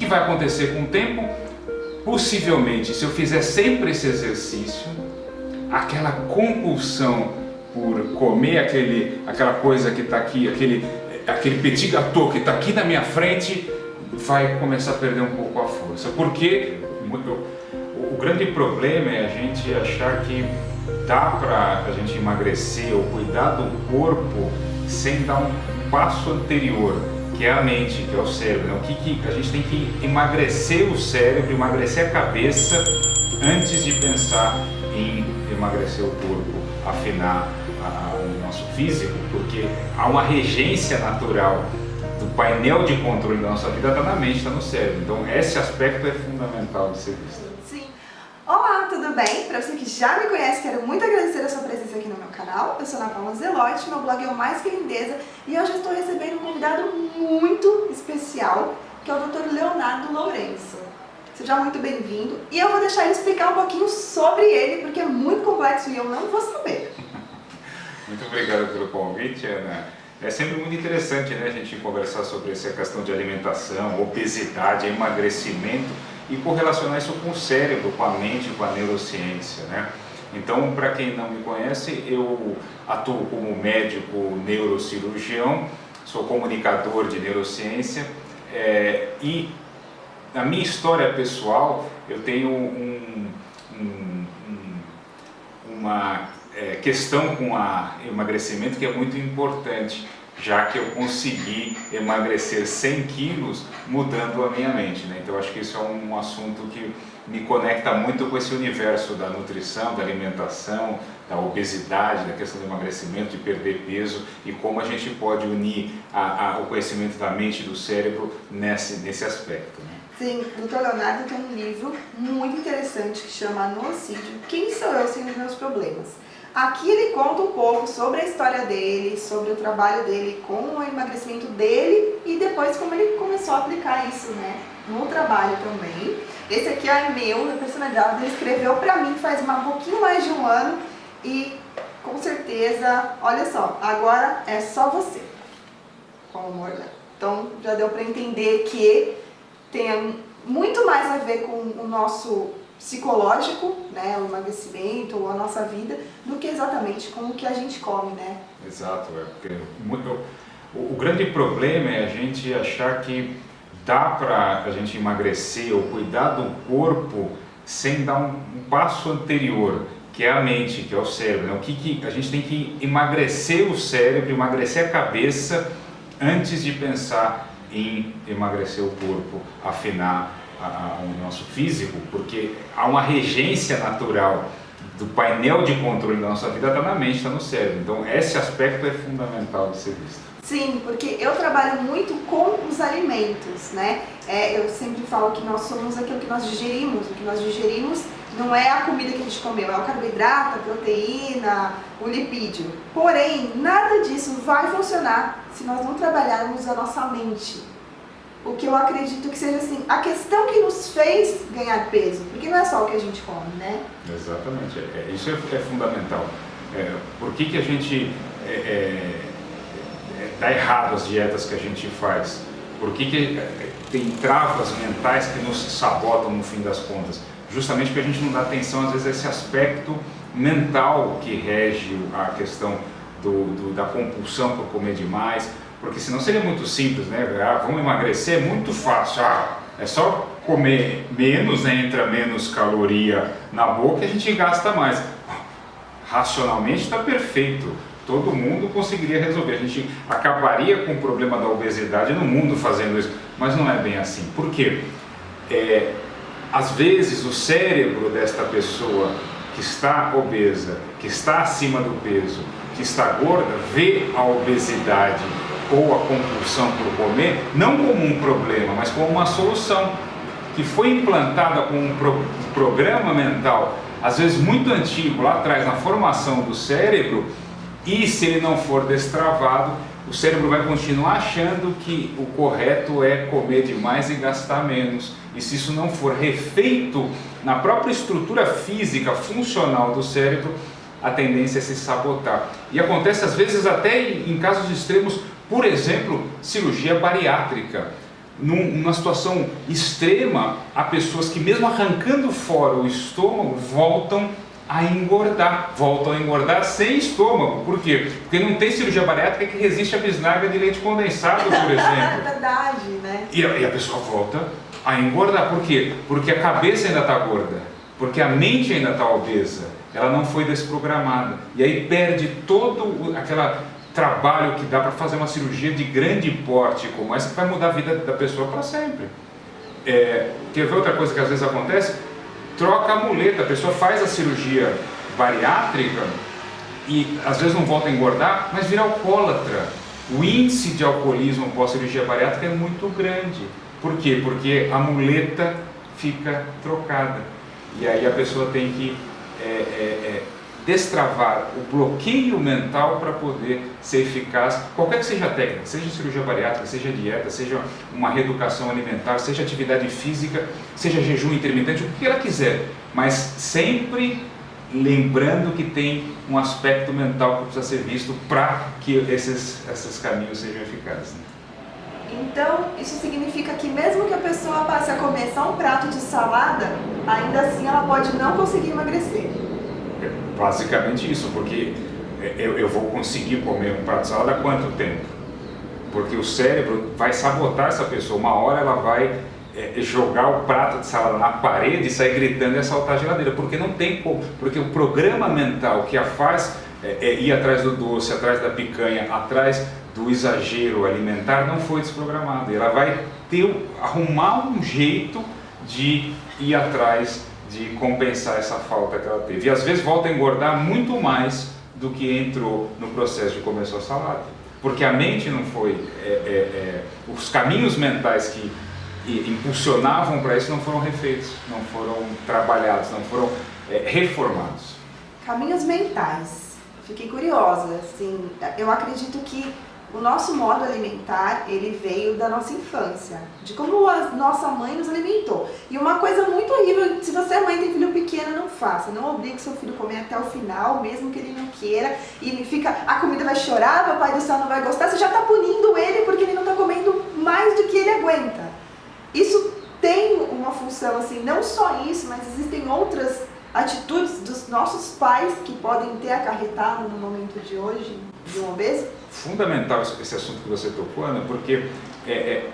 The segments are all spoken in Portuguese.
que vai acontecer com o tempo? Possivelmente, se eu fizer sempre esse exercício, aquela compulsão por comer aquela coisa que está aqui, aquele petit gâteau que está aqui na minha frente, vai começar a perder um pouco a força. Porque o grande problema é a gente achar que dá para a gente emagrecer ou cuidar do corpo sem dar um passo anterior, que é a mente, que é o cérebro, né? A gente tem que emagrecer o cérebro, emagrecer a cabeça antes de pensar em emagrecer o corpo, afinar o nosso físico, porque há uma regência natural do painel de controle da nossa vida, está na mente, está no cérebro. Então esse aspecto é fundamental de ser visto. Sim. Olá, tudo bem? Para você que já me conhece, quero muito agradecer a sua presença aqui no meu canal. Eu sou Ana Paula Zelotti, meu blog é o Mais Que Lindeza, e hoje eu estou recebendo um convidado muito especial, que é o Dr. Leonardo Lourenço. Seja muito bem-vindo, e eu vou deixar ele explicar um pouquinho sobre ele, porque é muito complexo e eu não vou saber. Muito obrigado pelo convite, Ana. É sempre muito interessante, né, a gente conversar sobre essa questão de alimentação, obesidade, emagrecimento e correlacionar isso com o cérebro, com a mente, com a neurociência, né? Então, para quem não me conhece, eu atuo como médico neurocirurgião, sou comunicador de neurociência e na minha história pessoal eu tenho uma questão com o emagrecimento que é muito importante, já que eu consegui emagrecer 100 quilos mudando a minha mente, né? Então acho que isso é um assunto que me conecta muito com esse universo da nutrição, da alimentação, da obesidade, da questão do emagrecimento, de perder peso e como a gente pode unir o conhecimento da mente e do cérebro nesse aspecto, né? Sim, o Dr. Leonardo tem um livro muito interessante que chama Nocídio, Quem Sou Eu Sem os Meus Problemas? Aqui ele conta um pouco sobre a história dele, sobre o trabalho dele com o emagrecimento dele e depois como ele começou a aplicar isso, né, no trabalho também. Esse aqui é meu, personalizado, ele escreveu pra mim faz um pouquinho mais de um ano e com certeza, olha só, agora é só você, com o amor, né? Então já deu pra entender que tem muito mais a ver com o nosso psicológico, né, o emagrecimento ou a nossa vida, do que exatamente com o que a gente come, né? Exato, porque o grande problema é a gente achar que dá para a gente emagrecer ou cuidar do corpo sem dar um passo anterior, que é a mente, que é o cérebro, né? A gente tem que emagrecer o cérebro, emagrecer a cabeça antes de pensar em emagrecer o corpo, afinar o nosso físico, porque há uma regência natural do painel de controle da nossa vida, está na mente, está no cérebro. Então esse aspecto é fundamental de ser visto. Sim, porque eu trabalho muito com os alimentos, né? Eu sempre falo que nós somos aquilo que nós digerimos. O que nós digerimos não é a comida que a gente comeu, é o carboidrato, a proteína, o lipídio. Porém, nada disso vai funcionar se nós não trabalharmos a nossa mente. O que eu acredito que seja assim, a questão que nos fez ganhar peso, porque não é só o que a gente come, né? Exatamente, isso é fundamental. Por que a gente dá errado as dietas que a gente faz? Por que tem travas mentais que nos sabotam no fim das contas? Justamente porque a gente não dá atenção às vezes a esse aspecto mental que rege a questão da compulsão por comer demais. Porque senão seria muito simples, né? Vamos emagrecer, é muito fácil, é só comer menos, né? Entra menos caloria na boca e a gente gasta mais. Racionalmente está perfeito, todo mundo conseguiria resolver, a gente acabaria com o problema da obesidade no mundo fazendo isso, mas não é bem assim. Por quê? Às vezes o cérebro desta pessoa que está obesa, que está acima do peso, que está gorda, vê a obesidade ou a compulsão por comer, não como um problema, mas como uma solução, que foi implantada com um programa mental, às vezes muito antigo, lá atrás, na formação do cérebro, e se ele não for destravado, o cérebro vai continuar achando que o correto é comer demais e gastar menos. E se isso não for refeito na própria estrutura física, funcional do cérebro, a tendência é se sabotar. E acontece às vezes até em casos extremos, por exemplo, cirurgia bariátrica. numa situação extrema, há pessoas que mesmo arrancando fora o estômago, voltam a engordar sem estômago. Por quê? Porque não tem cirurgia bariátrica que resiste à bisnaga de leite condensado, por exemplo. É verdade, né? E a pessoa volta a engordar. Por quê? Porque a cabeça ainda está gorda, porque a mente ainda está obesa, ela não foi desprogramada. E aí perde todo aquele trabalho que dá para fazer uma cirurgia de grande porte como essa, que vai mudar a vida da pessoa para sempre. Quer ver outra coisa que às vezes acontece? Troca a muleta, a pessoa faz a cirurgia bariátrica e às vezes não volta a engordar, mas vira alcoólatra. O índice de alcoolismo pós-cirurgia bariátrica é muito grande. Por quê? Porque a muleta fica trocada. E aí a pessoa tem que destravar o bloqueio mental para poder ser eficaz, qualquer que seja a técnica, seja cirurgia bariátrica, seja dieta, seja uma reeducação alimentar, seja atividade física, seja jejum intermitente, o que ela quiser, mas sempre lembrando que tem um aspecto mental que precisa ser visto para que esses caminhos sejam eficazes. Então, isso significa que mesmo que a pessoa passe a comer só um prato de salada, ainda assim ela pode não conseguir emagrecer. É basicamente isso, porque eu vou conseguir comer um prato de salada há quanto tempo? Porque o cérebro vai sabotar essa pessoa. Uma hora ela vai jogar o prato de salada na parede e sair gritando e assaltar a geladeira, porque não tem como, porque o programa mental que a faz ir atrás do doce, atrás da picanha, atrás do exagero alimentar não foi desprogramado. Ela vai arrumar um jeito de ir atrás de compensar essa falta que ela teve. E às vezes volta a engordar muito mais do que entrou no processo de comer sua salada. Porque a mente não foi... os caminhos mentais que impulsionavam para isso não foram refeitos, não foram trabalhados, não foram reformados. Caminhos mentais. Fiquei curiosa. Assim, eu acredito que o nosso modo alimentar, ele veio da nossa infância, de como a nossa mãe nos alimentou. E uma coisa muito horrível, se você é mãe e tem filho pequeno, não faça. Não obrigue seu filho a comer até o final, mesmo que ele não queira. E a comida vai chorar, papai do céu não vai gostar, você já está punindo ele porque ele não está comendo mais do que ele aguenta. Isso tem uma função, assim, não só isso, mas existem outras atitudes dos nossos pais que podem ter acarretado no momento de hoje de um obeso? Fundamental esse assunto que você tocou, Ana, porque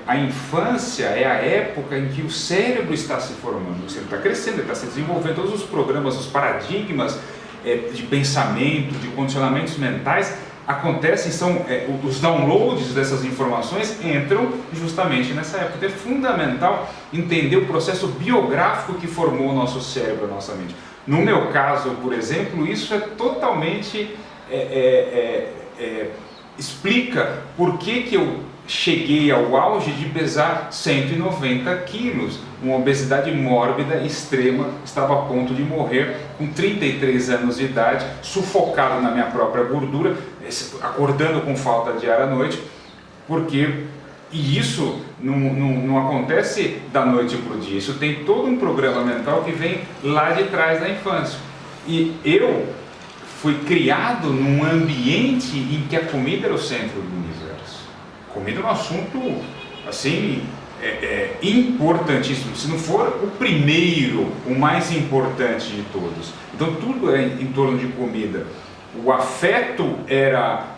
a infância é a época em que o cérebro está se formando, o cérebro está crescendo, ele está se desenvolvendo, todos os programas, os paradigmas de pensamento, de condicionamentos mentais acontecem, os downloads dessas informações entram justamente nessa época. Então é fundamental entender o processo biográfico que formou o nosso cérebro, a nossa mente. No meu caso, por exemplo, isso é totalmente... explica por que eu cheguei ao auge de pesar 190 quilos, uma obesidade mórbida extrema, estava a ponto de morrer com 33 anos de idade, sufocado na minha própria gordura, acordando com falta de ar à noite, e isso não acontece da noite para o dia, isso tem todo um programa mental que vem lá de trás da infância. E eu fui criado num ambiente em que a comida era o centro do universo. Comida é um assunto, assim, importantíssimo. Se não for o primeiro, o mais importante de todos. Então tudo é em torno de comida. O afeto era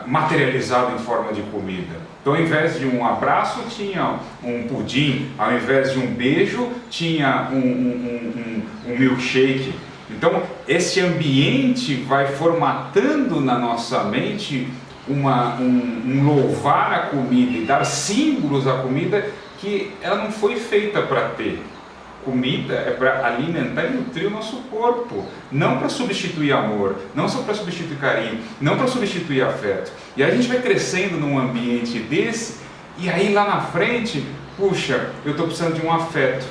materializado em forma de comida. Então, ao invés de um abraço, tinha um pudim. Ao invés de um beijo, tinha um milkshake. Então, esse ambiente vai formatando na nossa mente um louvar a comida e dar símbolos à comida que ela não foi feita para ter. Comida é para alimentar e nutrir o nosso corpo, não para substituir amor, não só para substituir carinho, não para substituir afeto. E aí a gente vai crescendo num ambiente desse, e aí lá na frente, puxa, eu estou precisando de um afeto.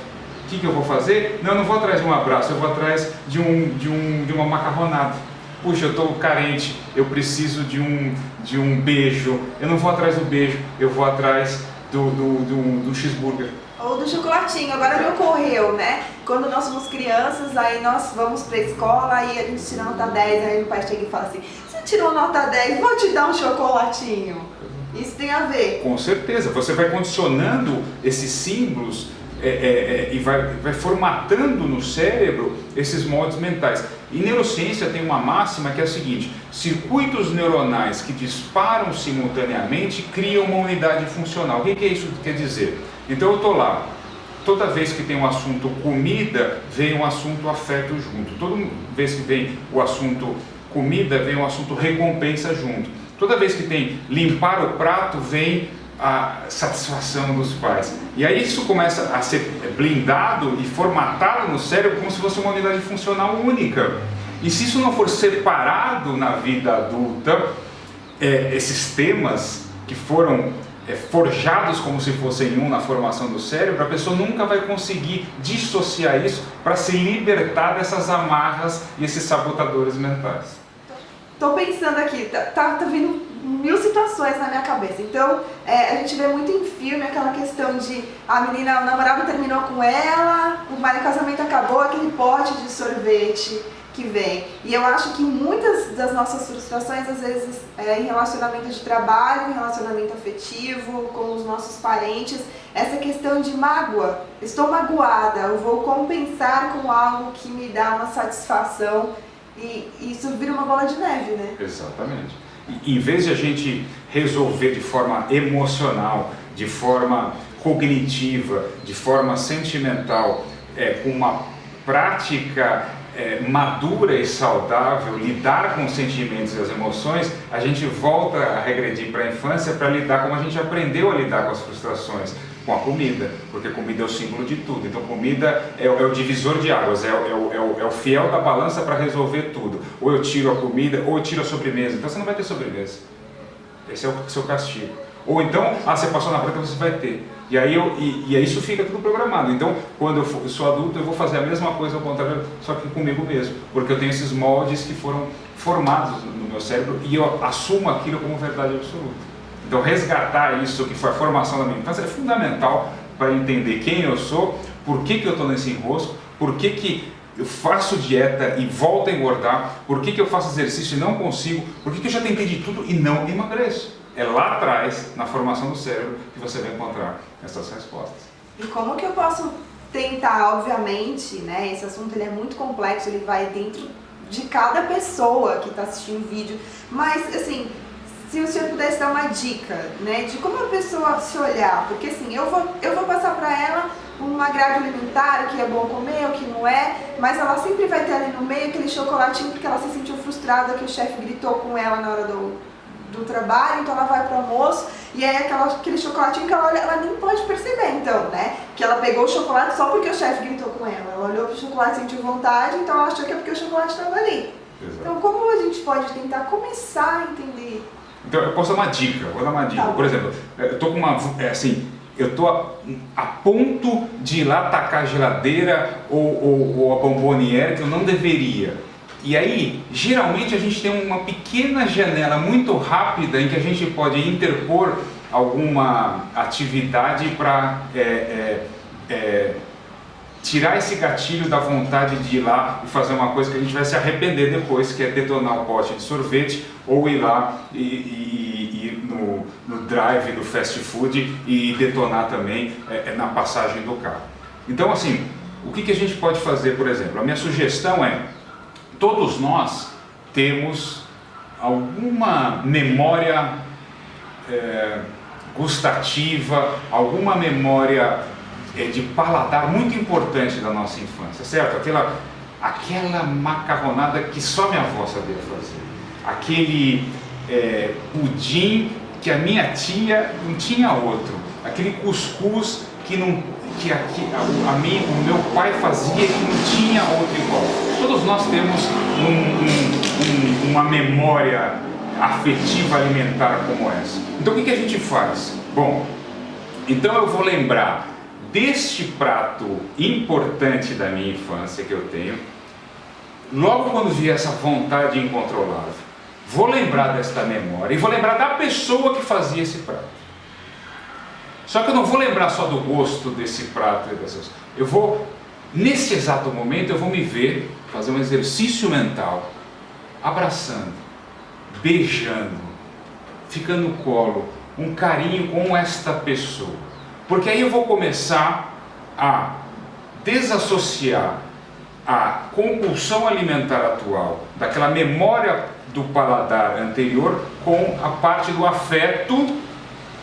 O que eu vou fazer? Não, eu não vou atrás de um abraço, eu vou atrás de uma macarronada. Puxa, eu estou carente, eu preciso de um beijo. Eu não vou atrás do beijo, eu vou atrás do cheeseburger. Ou do chocolatinho. Agora me ocorreu, né? Quando nós somos crianças, aí nós vamos pra escola, aí a gente tira nota 10, aí o pai chega e fala assim: você tirou nota 10, vou te dar um chocolatinho. Isso tem a ver. Com certeza, você vai condicionando esses símbolos e vai formatando no cérebro esses moldes mentais. E neurociência tem uma máxima que é a seguinte: circuitos neuronais que disparam simultaneamente criam uma unidade funcional. O que isso quer dizer? Então eu estou lá, toda vez que tem um assunto comida, vem um assunto afeto junto. Toda vez que vem o assunto comida, vem o assunto recompensa junto. Toda vez que tem limpar o prato, vem a satisfação dos pais. E aí isso começa a ser blindado e formatado no cérebro como se fosse uma unidade funcional única. E se isso não for separado na vida adulta, esses temas que foram forjados como se fossem um na formação do cérebro, a pessoa nunca vai conseguir dissociar isso para se libertar dessas amarras e esses sabotadores mentais. Tô pensando aqui, tá vindo mil situações na minha cabeça. Então, a gente vê muito em filme aquela questão de a menina, o namorado terminou com ela, o casamento acabou, aquele pote de sorvete que vem. E eu acho que muitas das nossas frustrações, às vezes, em relacionamento de trabalho, em relacionamento afetivo, com os nossos parentes, essa questão de mágoa. Estou magoada, eu vou compensar com algo que me dá uma satisfação. E isso vira uma bola de neve, né? Exatamente. E, em vez de a gente resolver de forma emocional, de forma cognitiva, de forma sentimental, com uma prática madura e saudável, lidar com os sentimentos e as emoções, a gente volta a regredir para a infância para lidar como a gente aprendeu a lidar com as frustrações. Com a comida, porque comida é o símbolo de tudo. Então comida é o divisor de águas, é o fiel da balança para resolver tudo. Ou eu tiro a comida, ou eu tiro a sobremesa. Então você não vai ter sobremesa. Esse é o seu castigo. Ou então, você passou na prova, você vai ter. E aí isso fica tudo programado. Então, quando eu sou adulto, eu vou fazer a mesma coisa ao contrário, só que comigo mesmo. Porque eu tenho esses moldes que foram formados no meu cérebro e eu assumo aquilo como verdade absoluta. Então, resgatar isso que foi a formação da minha infância é fundamental para entender quem eu sou, por que eu estou nesse enrosco, por que eu faço dieta e volto a engordar, por que eu faço exercício e não consigo, por que eu já tentei de tudo e não emagreço. É lá atrás, na formação do cérebro, que você vai encontrar essas respostas. E como que eu posso tentar, obviamente, né? Esse assunto ele é muito complexo, ele vai dentro de cada pessoa que está assistindo o vídeo, mas assim, se o senhor pudesse dar uma dica, né, de como a pessoa se olhar, porque assim, eu vou passar para ela uma grade alimentar, o que é bom comer, o que não é, mas ela sempre vai ter ali no meio aquele chocolatinho porque ela se sentiu frustrada que o chefe gritou com ela na hora do trabalho, então ela vai para o almoço e aí aquele chocolatinho que ela olha, ela nem pode perceber então, né, que ela pegou o chocolate só porque o chefe gritou com ela olhou para o chocolate e sentiu vontade, então ela achou que é porque o chocolate estava ali. Exato. Então como a gente pode tentar começar a entender? Então eu posso dar uma dica, vou dar uma dica. Tá. Por exemplo, eu estou com eu estou a ponto de ir lá atacar a geladeira ou a bomboniere que eu não deveria. E aí, geralmente a gente tem uma pequena janela muito rápida em que a gente pode interpor alguma atividade para tirar esse gatilho da vontade de ir lá e fazer uma coisa que a gente vai se arrepender depois, que é detonar o pote de sorvete ou ir lá e ir no drive do fast food e detonar também na passagem do carro. Então assim, o que a gente pode fazer, por exemplo? A minha sugestão é, todos nós temos alguma memória gustativa, alguma memória de paladar muito importante da nossa infância, certo? Aquela macarronada que só minha avó sabia fazer, aquele pudim que a minha tia não tinha outro, aquele cuscuz que o meu pai fazia que não tinha outro igual. Todos nós temos uma memória afetiva alimentar como essa. Então o que a gente faz? Bom, então eu vou lembrar deste prato importante da minha infância que eu tenho, logo quando vier essa vontade incontrolável, vou lembrar desta memória e vou lembrar da pessoa que fazia esse prato. Só que eu não vou lembrar só do gosto desse prato, eu vou, nesse exato momento, eu vou me ver, fazer um exercício mental, abraçando, beijando, ficando no colo um carinho com esta pessoa. Porque aí eu vou começar a desassociar a compulsão alimentar atual daquela memória do paladar anterior com a parte do afeto,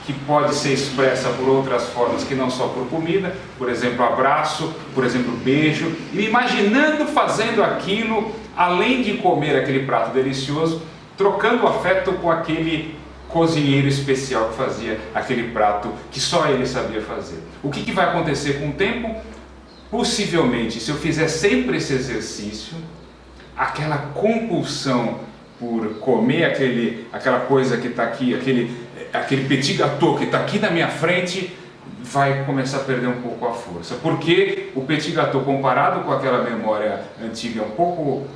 que pode ser expressa por outras formas que não só por comida, por exemplo abraço, por exemplo beijo, e me imaginando fazendo aquilo, além de comer aquele prato delicioso, trocando afeto com aquele cozinheiro especial que fazia aquele prato que só ele sabia fazer. O que vai acontecer com o tempo? Possivelmente, se eu fizer sempre esse exercício, aquela compulsão por comer aquela coisa que está aqui, aquele petit gâteau que está aqui na minha frente, vai começar a perder um pouco a força. Porque o petit gâteau comparado com aquela memória antiga um pouco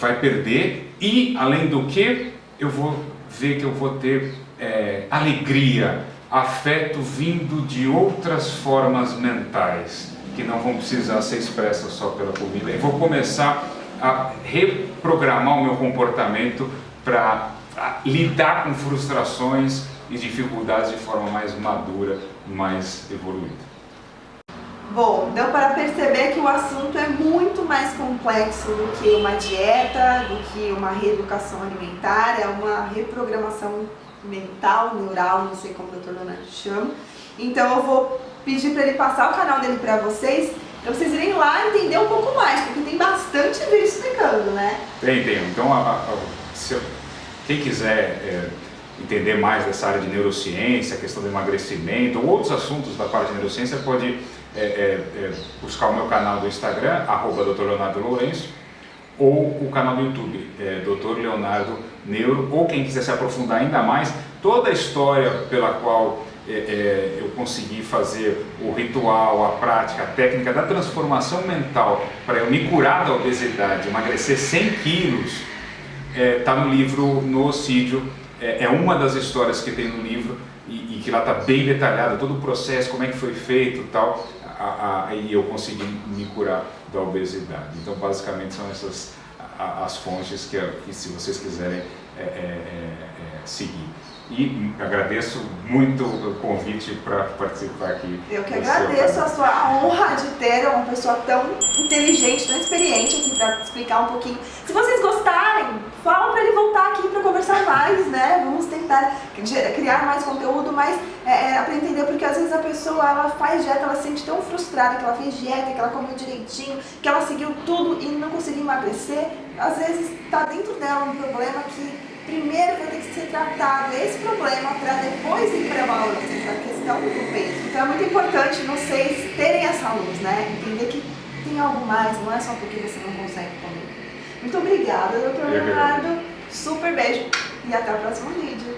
vai perder, e além do que, eu vou ver que eu vou ter alegria, afeto vindo de outras formas mentais, que não vão precisar ser expressas só pela comida, e vou começar a reprogramar o meu comportamento para lidar com frustrações e dificuldades de forma mais madura, mais evoluída. Bom, deu para perceber que o assunto é muito mais complexo do que uma dieta, do que uma reeducação alimentar, é uma reprogramação mental, neural, não sei como o Dr. Leonardo chama. Então eu vou pedir para ele passar o canal dele para vocês irem lá entender um pouco mais, porque tem bastante vídeo explicando, né? Tem. Então, quem quiser entender mais dessa área de neurociência, a questão do emagrecimento ou outros assuntos da parte de neurociência, pode buscar o meu canal do Instagram, @Dr. Leonardo Lourenço, ou o canal do YouTube, Dr. Leonardo Neuro, ou quem quiser se aprofundar ainda mais, toda a história pela qual eu consegui fazer o ritual, a prática, a técnica da transformação mental para eu me curar da obesidade, emagrecer 100 quilos, está no livro No Ocídio. É uma das histórias que tem no livro e que lá está bem detalhado todo o processo, como é que foi feito e tal, e eu consegui me curar da obesidade. Então basicamente são essas as fontes que se vocês quiserem seguir. E agradeço muito o convite para participar aqui. Eu que agradeço a sua honra de ter uma pessoa tão inteligente, tão experiente aqui para explicar um pouquinho. Se vocês gostarem, fala para ele voltar aqui para conversar mais, né? Vamos tentar criar mais conteúdo, mas para entender, porque às vezes a pessoa ela faz dieta, ela se sente tão frustrada que ela fez dieta, que ela comeu direitinho, que ela seguiu tudo e não conseguiu emagrecer. Às vezes está dentro dela um problema que primeiro vai ter que ser tratado esse problema para depois ir para a balança, para a questão do peso. Então é muito importante vocês terem essa luz, né? Entender que tem algo mais, não é só porque você não consegue comer. Muito obrigada, Dr. Leonardo. Super beijo e até o próximo vídeo.